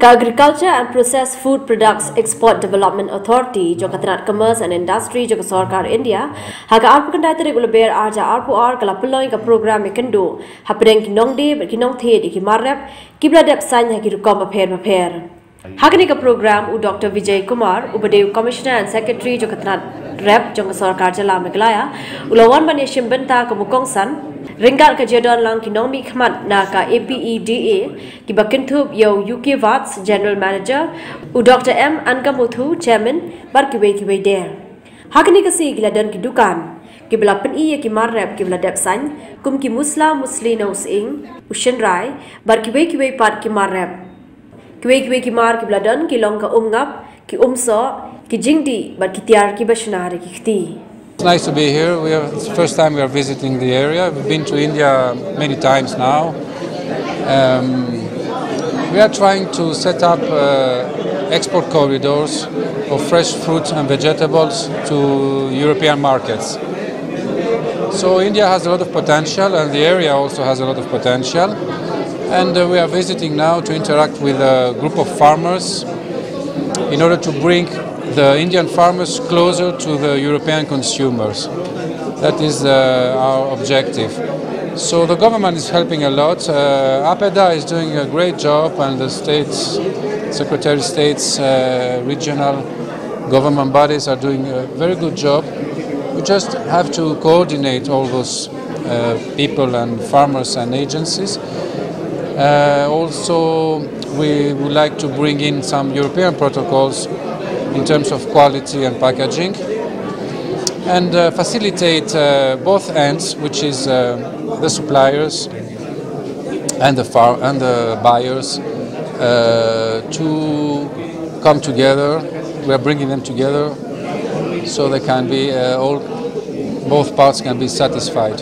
Agriculture and Processed Food Products Export Development Authority, Jokatrat Commerce and Industry, Jokasarkar India, Haga Arpukandai regular bear Arja Arpuar, Kalapuloi, a program Akynduh, Apeda Nongdie Nongthied, Marrep, Kibladep Sign Hakirukoma Pair. Hakanika program U Dr. Vijay Kumar, Ubadev Commissioner and Secretary Jokatrat Rep, Jongasarkar Jala Meglaya, Ulawan Baneshim Benta Kamukongsan. Ringal ka jadon lang kinomi khmat na ka Apeda ki bakintub yo UK VATS General Manager u Dr. M Angamuthu Chairman bar kiwe der. Hakani ka si giladan ki dukan ki belapen iya ki marrep ki beladap san kum ki muslino sing u shenrai bar kiwe pat ki marrep. Kiwe ki mar ki beladan ki long ka umngap ki umso ki jingdi bar ki tiar ki bashnare ki khti. It's nice to be here. It's the first time we are visiting the area. We've been to India many times now. We are trying to set up export corridors of fresh fruits and vegetables to European markets. So India has a lot of potential and the area also has a lot of potential. And we are visiting now to interact with a group of farmers in order to bring the Indian farmers closer to the European consumers. That is our objective. So the government is helping a lot. Apeda is doing a great job, and the states, Secretary of States, regional government bodies are doing a very good job. We just have to coordinate all those people and farmers and agencies. Also, we would like to bring in some European protocols in terms of quality and packaging, and facilitate both ends, which is the suppliers and the buyers, to come together. We are bringing them together so they can be both parts can be satisfied.